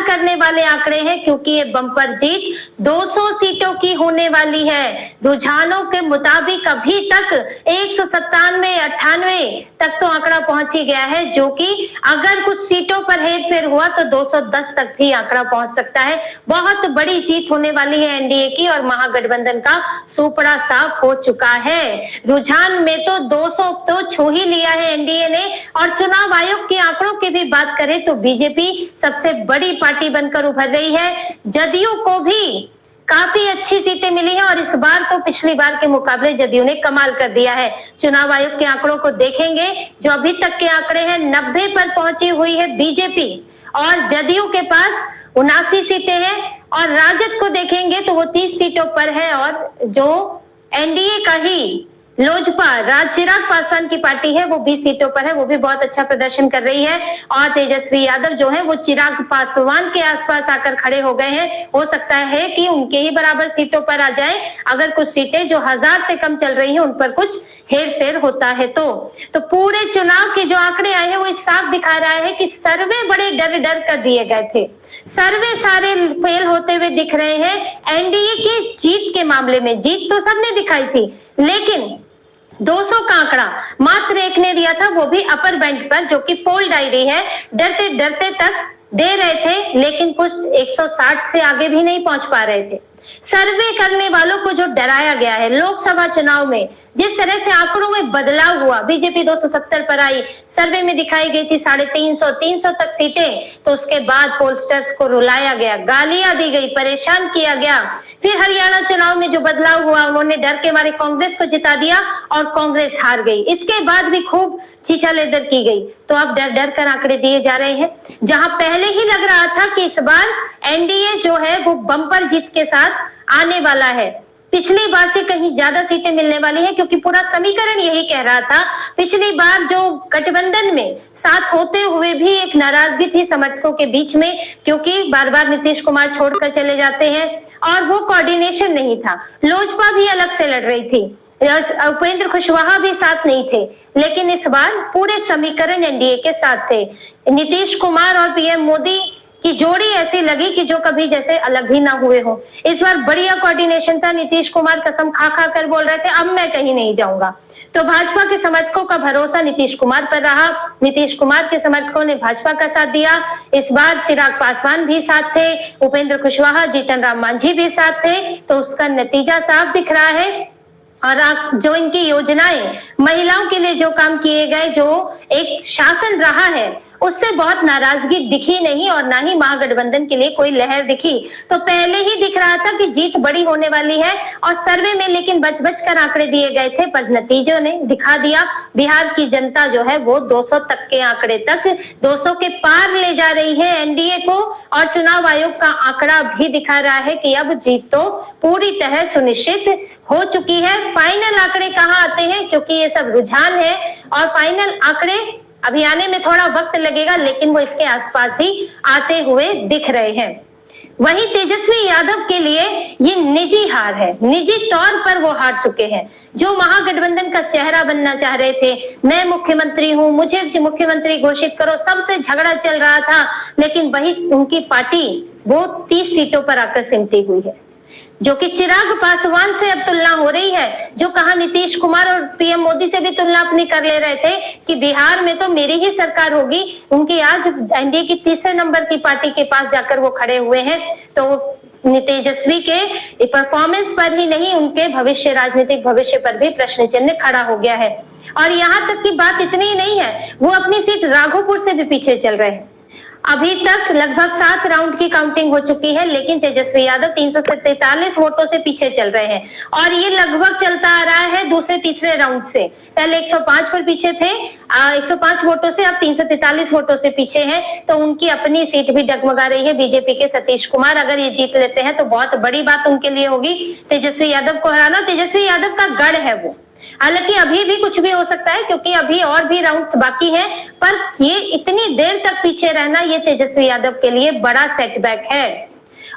करने वाले आंकड़े हैं क्योंकि ये बम्पर जीत 200 सीटों की होने वाली है। रुझानों के मुताबिक अभी तक 197-98 तक तो आंकड़ा पहुंच ही गया है, जो कि अगर कुछ सीटों पर हेरफेर हुआ तो 210 तक भी आंकड़ा पहुंच सकता है। बहुत बड़ी जीत होने वाली है एनडीए की और महागठबंधन का सुपड़ा साफ हो चुका है। रुझान में तो 200 तो छू ही लिया है एनडीए ने। और चुनाव आयोग के आंकड़ों की भी बात करें तो बीजेपी सबसे बड़ी पार्टी बनकर उभर रही है। जदयू को भी काफी अच्छी सीटें मिली हैं और इस बार तो पिछली बार के मुकाबले जदयू ने कमाल कर दिया है। चुनाव आयोग के आंकड़ों को देखेंगे, जो अभी तक के आंकड़े हैं 90 पर पहुंची हुई है बीजेपी और जदयू के पास 79 सीटें हैं। और राजद को देखेंगे तो वो 30 सीटों पर है और जो एनडीए का ही लोजपा चिराग पासवान की पार्टी है वो 20 सीटों पर है, वो भी बहुत अच्छा प्रदर्शन कर रही है। और तेजस्वी यादव जो है वो चिराग पासवान के आसपास आकर खड़े हो गए हैं। हो सकता है कि उनके ही बराबर सीटों पर आ जाए अगर कुछ सीटें जो 1000 से कम चल रही हैं उन पर कुछ हेरफेर होता है तो पूरे चुनाव के जो आंकड़े आए हैं वो साफ दिखा रहा है कि सर्वे बड़े डर कर दिए गए थे। सर्वे सारे फेल होते हुए दिख रहे हैं। एनडीए की जीत के मामले में जीत तो सबने दिखाई थी, लेकिन 200 का आंकड़ा मात्र एक ने दिया था, वो भी अपर बैंड पर, जो कि पोल डायरी है। डरते डरते तक दे रहे थे, लेकिन कुछ 160 से आगे भी नहीं पहुंच पा रहे थे। सर्वे करने वालों को जो डराया गया है लोकसभा चुनाव में, जिस तरह से आंकड़ों में बदलाव हुआ, बीजेपी 270 पर आई, सर्वे में दिखाई गई थी 350 तक सीटें, तो उसके बाद पोलस्टर्स को रुलाया गया, गालियां दी गई, परेशान किया गया। फिर हरियाणा चुनाव में जो बदलाव हुआ, उन्होंने डर के मारे कांग्रेस को जिता दिया और कांग्रेस हार गई। इसके बाद भी खूब छीछा लेदर की गई। तो अब डर डर कर आंकड़े दिए जा रहे हैं। जहां पहले ही लग रहा था कि इस बार एनडीए जो है वो बम्पर जीत के साथ आने वाला है, पिछली बार से कहीं ज्यादा सीटें मिलने वाली है, क्योंकि पूरा समीकरण यही कह रहा था। पिछली बार जो गठबंधन में साथ होते हुए भी एक नाराजगी थी समर्थकों के बीच में, क्योंकि बार बार नीतीश कुमार छोड़कर चले जाते हैं और वो कोऑर्डिनेशन नहीं था। लोजपा भी अलग से लड़ रही थी, उपेंद्र कुशवाहा भी साथ नहीं थे, लेकिन इस बार पूरे समीकरण एनडीए के साथ थे। नीतीश कुमार और पीएम मोदी की जोड़ी ऐसी लगी कि जो कभी जैसे अलग ही ना हुए हो। इस बार बढ़िया कोऑर्डिनेशन था। नीतीश कुमार कसम खा खा कर बोल रहे थे अब मैं कहीं नहीं जाऊंगा। तो भाजपा के समर्थकों का भरोसा नीतीश कुमार पर रहा, नीतीश कुमार के समर्थकों ने भाजपा का साथ दिया। इस बार चिराग पासवान भी साथ थे, उपेंद्र कुशवाहा, जीतन राम मांझी भी साथ थे। तो उसका नतीजा साफ दिख रहा है। और जो इनकी योजनाएं, महिलाओं के लिए जो काम किए गए, जो एक शासन रहा है, उससे बहुत नाराजगी दिखी नहीं और ना ही महागठबंधन के लिए कोई लहर दिखी। तो पहले ही दिख रहा था कि जीत बड़ी होने वाली है और सर्वे में लेकिन बच बच कर आंकड़े दिए गए थे, पर नतीजों ने दिखा दिया। बिहार की जनता जो है वो 200 तक के आंकड़े तक 200 के पार ले जा रही है एनडीए को। और चुनाव आयोग का आंकड़ा भी दिखा रहा है कि अब जीत तो पूरी तरह सुनिश्चित हो चुकी है। फाइनल आंकड़े कहाँ आते हैं, क्योंकि ये सब रुझान है और फाइनल आंकड़े अभी आने में थोड़ा वक्त लगेगा, लेकिन वो इसके आसपास ही आते हुए दिख रहे हैं। वहीं तेजस्वी यादव के लिए ये निजी हार है, निजी तौर पर वो हार चुके हैं। जो महागठबंधन का चेहरा बनना चाह रहे थे, मैं मुख्यमंत्री हूं, मुझे मुख्यमंत्री घोषित करो, सबसे झगड़ा चल रहा था, लेकिन वही उनकी पार्टी वो 30 सीटों पर आकर सिमटी हुई है। जो कि चिराग पासवान से अब तुलना हो रही है, जो कहा नीतीश कुमार और पीएम मोदी से भी तुलना अपनी कर ले रहे थे कि बिहार में तो मेरी ही सरकार होगी, उनकी आज एनडीए की तीसरे नंबर की पार्टी के पास जाकर वो खड़े हुए हैं। तो तेजस्वी के परफॉर्मेंस पर ही नहीं, उनके भविष्य, राजनीतिक भविष्य पर भी प्रश्न चिन्ह खड़ा हो गया है। और यहाँ तक की बात इतनी ही नहीं है, वो अपनी सीट राघोपुर से भी पीछे चल रहे हैं। अभी तक लगभग 7 राउंड की काउंटिंग हो चुकी है, लेकिन तेजस्वी यादव 343 वोटों से पीछे चल रहे हैं और ये लगभग चलता आ रहा है दूसरे तीसरे राउंड से। पहले 105 पर पीछे थे, 105 वोटों से, अब 343 वोटों से पीछे हैं। तो उनकी अपनी सीट भी डगमगा रही है। बीजेपी के सतीश कुमार अगर ये जीत लेते हैं तो बहुत बड़ी बात उनके लिए होगी। तेजस्वी यादव को हराना तेजस्वी यादव का गढ़ है वो। हालांकि अभी भी कुछ भी हो सकता है, क्योंकि अभी और भी राउंड्स बाकी हैं, पर ये इतनी देर तक पीछे रहना ये तेजस्वी यादव के लिए बड़ा सेटबैक है।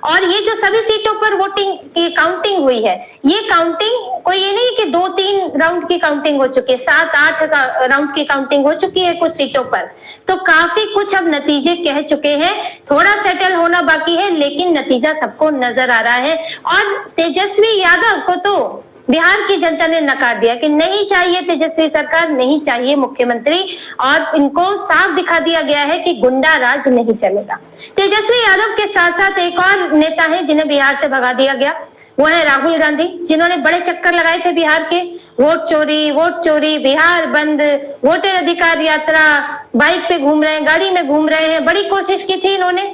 और ये जो सभी सीटों पर वोटिंग की काउंटिंग हुई है, ये काउंटिंग कोई ये नहीं कि 2-3 राउंड की काउंटिंग हो चुकी है, 7-8 राउंड की काउंटिंग हो चुकी है कुछ सीटों पर। तो काफी कुछ अब नतीजे कह चुके हैं, थोड़ा सेटल होना बाकी है, लेकिन नतीजा सबको नजर आ रहा है। और तेजस्वी यादव को तो बिहार की जनता ने नकार दिया कि नहीं चाहिए तेजस्वी सरकार, नहीं चाहिए मुख्यमंत्री, और इनको साफ दिखा दिया गया है कि गुंडा राज नहीं चलेगा। तेजस्वी यादव के साथ साथ एक और नेता है जिन्हें बिहार से भगा दिया गया, वो है राहुल गांधी, जिन्होंने बड़े चक्कर लगाए थे बिहार के, वोट चोरी, बिहार बंद, वोटर अधिकार यात्रा, बाइक पे घूम रहे हैं, गाड़ी में घूम रहे हैं, बड़ी कोशिश की थी इन्होंने,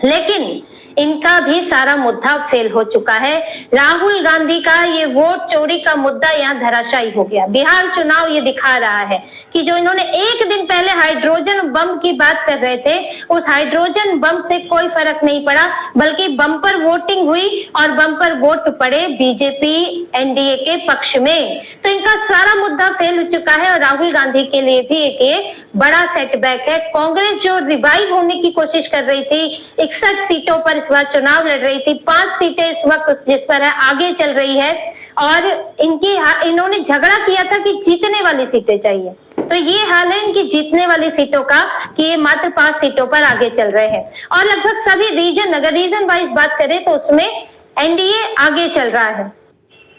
लेकिन इनका भी सारा मुद्दा फेल हो चुका है। राहुल गांधी का ये वोट चोरी का मुद्दा यहाँ धराशायी हो गया। बिहार चुनाव ये दिखा रहा है कि जो इन्होंने एक दिन पहले हाइड्रोजन बम की बात कर रहे थे, उस हाइड्रोजन बम से कोई फर्क नहीं पड़ा, बल्कि बम्पर वोटिंग हुई और बम्पर वोट पड़े बीजेपी एनडीए के पक्ष में। तो इनका सारा मुद्दा फेल हो चुका है और राहुल गांधी के लिए भी एक ये बड़ा सेटबैक है। कांग्रेस जो रिवाइव होने की कोशिश कर रही थी, 61 सीटों पर इस बार चुनाव लड़ रही थी, 5 सीटें इस वक्त जिस पर है आगे चल रही है, और इन्होंने झगड़ा किया था कि जीतने वाली सीटें चाहिए। तो ये हाल है इनकी जीतने वाली सीटों का कि ये मात्र 5 सीटों पर आगे चल रहे हैं। और लगभग सभी रीजन, अगर रीजन वाइज बात करें तो उसमें एनडीए आगे चल रहा है।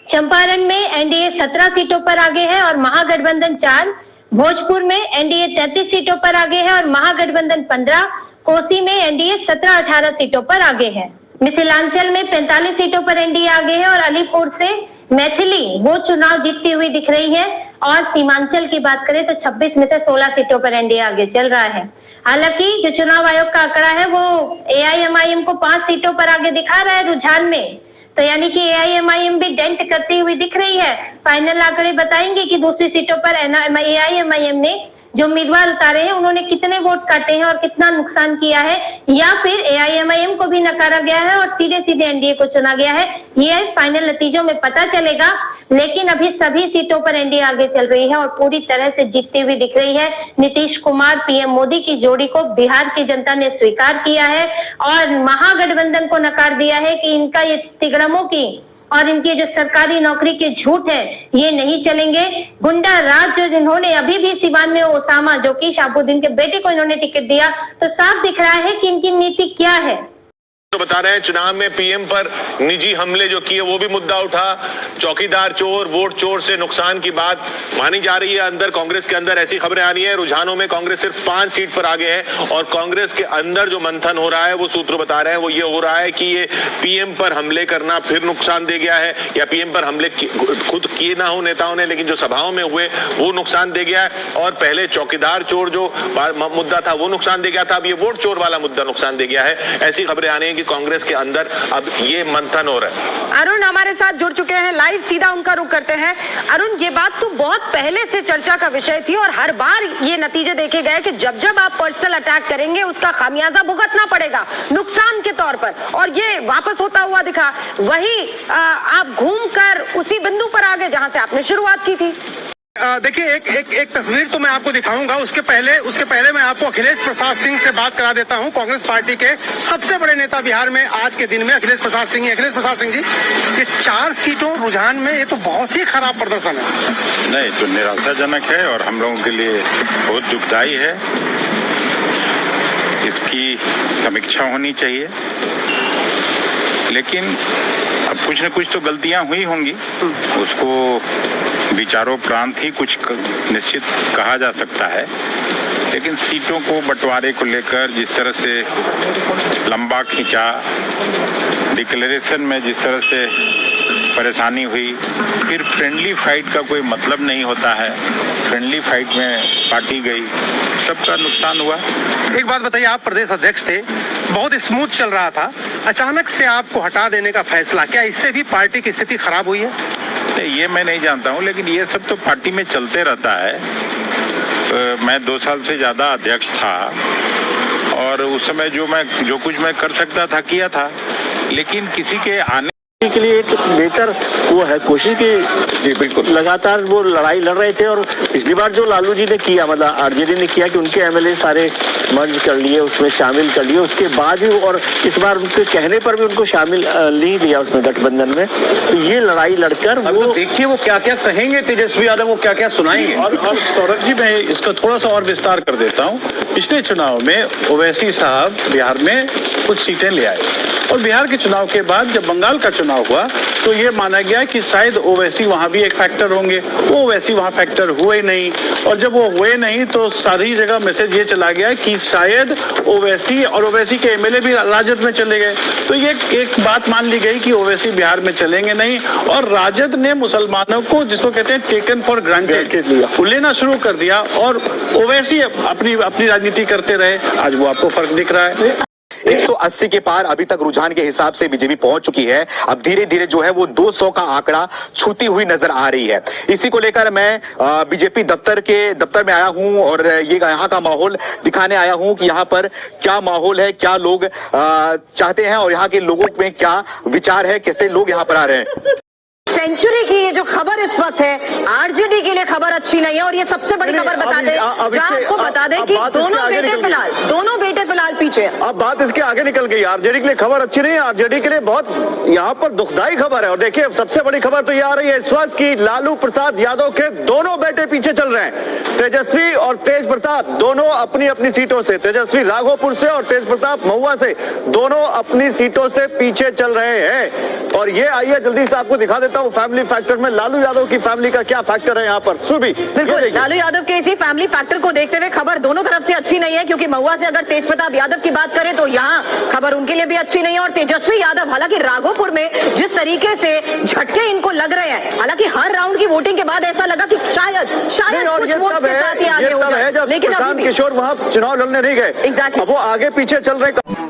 चंपारण में एनडीए 17 सीटों पर आगे है और महागठबंधन 4, भोजपुर में एनडीए 33 सीटों पर आगे है और महागठबंधन 15, कोसी में एनडीए 17-18 सीटों पर आगे है, मिथिलांचल में 45 सीटों पर एनडीए आगे है और अलीपुर से मैथिली वो चुनाव जीतती हुई दिख रही है। और सीमांचल की बात करें तो 26 में से 16 सीटों पर एनडीए आगे चल रहा है। हालांकि जो चुनाव आयोग का आंकड़ा है वो एआईएमआईएम को 5 सीटों पर आगे दिखा रहा है रुझान में, तो यानी कि एआईएमआईएम भी डेंट करती हुई दिख रही है। फाइनल आंकड़े बताएंगे कि दूसरी सीटों पर एआईएमआईएम ने जो उम्मीदवार उतारे हैं उन्होंने कितने वोट काटे हैं और कितना नुकसान किया है, या फिर एआईएमआईएम को भी नकारा गया है और सीधे सीधे एनडीए को चुना गया है, ये फाइनल नतीजों में पता चलेगा। लेकिन अभी सभी सीटों पर एनडीए आगे चल रही है और पूरी तरह से जीतती हुई दिख रही है। नीतीश कुमार पीएम मोदी की जोड़ी को बिहार की जनता ने स्वीकार किया है और महागठबंधन को नकार दिया है कि इनका ये तिगड़मों की और इनके जो सरकारी नौकरी के झूठ है ये नहीं चलेंगे। गुंडा राज जो जिन्होंने अभी भी सिवान में ओसामा, जो कि शाहबुद्दीन के बेटे को इन्होंने टिकट दिया, तो साफ दिख रहा है कि इनकी नीति क्या है। तो बता रहे हैं चुनाव में पीएम पर निजी हमले जो किए वो भी मुद्दा उठा, चौकीदार चोर, वोट चोर से नुकसान की बात मानी जा रही है। अंदर कांग्रेस के अंदर ऐसी खबरें आ रही है, रुझानों में कांग्रेस सिर्फ 5 सीट पर आगे है और कांग्रेस के अंदर जो मंथन हो रहा है वो सूत्र बता रहे हैं वो ये हो रहा है कि ये पीएम पर हमले करना फिर नुकसान दे गया है, या पीएम पर हमले खुद किए ना हो नेताओं ने, लेकिन जो सभाओं में हुए वो नुकसान दे गया है। और पहले चौकीदार चोर जो मुद्दा था वो नुकसान दे गया था, अब ये वोट चोर वाला मुद्दा नुकसान दे गया है। ऐसी खबरें आ रही है कि कांग्रेस के अंदर अब ये मंथन हो रहा है। अरुण हमारे साथ जुड़ चुके हैं लाइव, सीधा उनका रुख करते हैं। अरुण, ये बात तो बहुत पहले से चर्चा का विषय थी और हर बार ये नतीजे देखे गए कि जब जब आप पर्सनल अटैक करेंगे उसका खामियाजा भुगतना पड़ेगा नुकसान के तौर पर, और ये वापस होता हुआ दिखा। वही आप घूमकर उसी बिंदु पर आ गए जहां से आपने शुरुआत की थी। देखिए एक तस्वीर तो मैं आपको दिखाऊंगा, उसके पहले मैं आपको अखिलेश प्रसाद सिंह से बात करा देता हूं। कांग्रेस पार्टी के सबसे बड़े नेता बिहार में आज के दिन में अखिलेश प्रसाद सिंह ही। अखिलेश प्रसाद सिंह जी, ये 4 सीटों रुझान में ये तो बहुत ही खराब प्रदर्शन है। नहीं, तो निराशाजनक है और हम लोगों के लिए बहुत दुखदायी है। इसकी समीक्षा होनी चाहिए, लेकिन अब कुछ न कुछ तो गलतियां हुई होंगी, उसको विचारोपरांत ही कुछ निश्चित कहा जा सकता है। लेकिन सीटों को बंटवारे को लेकर जिस तरह से लंबा खींचा, डिक्लेरेशन में जिस तरह से परेशानी हुई, फिर फ्रेंडली फाइट का कोई मतलब नहीं होता है, फ्रेंडली फाइट में पार्टी गई, सबका नुकसान हुआ। एक बात बताइए, आप प्रदेश अध्यक्ष थे, बहुत स्मूथ चल रहा था, अचानक से आपको हटा देने का फैसला, क्या इससे भी पार्टी की स्थिति खराब हुई है? ये मैं नहीं जानता हूँ, लेकिन ये सब तो पार्टी में चलते रहता है। मैं 2 साल से ज्यादा अध्यक्ष था और उस समय जो कुछ मैं कर सकता था किया था, लेकिन किसी के आने के लिए एक बेहतर वो है कोशिश की। जी बिल्कुल, लगातार वो लड़ाई लड़ रहे थे और पिछली बार जो लालू जी ने किया, मतलब आरजेडी ने किया कि उनके एमएलए सारे मर्ज कर लिए, उसमें शामिल कर लिए, उसके बाद भी और इस बार उनके कहने पर भी उनको शामिल नहीं लिया उसमें गठबंधन में। तो ये लड़ाई लड़कर वो तो देखिए वो क्या क्या कहेंगे तेजस्वी यादव, वो क्या क्या सुनाएंगे। और सौरभ जी, मैं इसका थोड़ा सा और विस्तार कर देता हूँ। पिछले चुनाव में ओवैसी साहब बिहार में कुछ सीटें ले आए और बिहार के चुनाव के बाद जब बंगाल का चुनाव हुआ तो ये माना गया कि शायद ओवैसी वहां भी एक फैक्टर होंगे। वो ओवैसी वहां फैक्टर हुए नहीं, और जब वो हुए नहीं तो सारी जगह मैसेज ये चला गया कि शायद ओवैसी और ओवैसी के एमएलए भी राजद में चले गए। तो ये एक बात मान ली गई कि ओवैसी बिहार में चलेंगे नहीं, और राजद ने मुसलमानों को, जिसको कहते हैं टेकन फॉर ग्रांटेड, लेना शुरू कर दिया और ओवैसी अपनी राजनीति करते रहे। आज वो आपको फर्क दिख रहा है। 180 के पार अभी तक रुझान के हिसाब से बीजेपी पहुंच चुकी है। अब धीरे धीरे जो है वो 200 का आंकड़ा छूती हुई नजर आ रही है। इसी को लेकर मैं बीजेपी दफ्तर में आया हूं और ये यहाँ का माहौल दिखाने आया हूं कि यहाँ पर क्या माहौल है, क्या लोग चाहते हैं और यहाँ के लोगों में क्या विचार है, कैसे लोग यहाँ पर आ रहे हैं। सेंचुरी की ये जो खबर इस वक्त है, आरजेडी के लिए खबर अच्छी नहीं है। और ये सबसे बड़ी खबर बता दे, आपको बता दे कि दोनों बेटे फिलहाल पीछे। अब बात इसके आगे निकल गई। आरजेडी के लिए खबर अच्छी नहीं है, आरजेडी के लिए बहुत यहाँ पर दुखदाई खबर है। और देखिए सबसे बड़ी खबर तो ये आ रही है इस वक्त की लालू प्रसाद यादव के दोनों बेटे पीछे चल रहे हैं। तेजस्वी और तेज प्रताप दोनों अपनी अपनी सीटों से, तेजस्वी राघोपुर से और तेज प्रताप महुआ से, दोनों अपनी सीटों से पीछे चल रहे हैं। और ये आइए जल्दी से आपको दिखा देता हूँ फैमिली फैक्टर में लालू यादव की फैमिली का क्या फैक्टर है यहाँ पर। सुबी, बिल्कुल लालू यादव के इसी फैमिली फैक्टर को देखते हुए खबर दोनों तरफ से अच्छी नहीं है, क्योंकि महुआ से अगर तेज प्रताप यादव की बात करें तो यहाँ खबर उनके लिए भी अच्छी नहीं है। और तेजस्वी यादव, हालांकि राघोपुर में जिस तरीके से झटके इनको लग रहे हैं, हालांकि हर राउंड की वोटिंग के बाद ऐसा लगा कि शायद कुछ वोट के साथ ही आगे हो जाए, लेकिन किशोर वहाँ चुनाव लड़ने नहीं गए, एग्जैक्टली वो आगे पीछे चल रहे।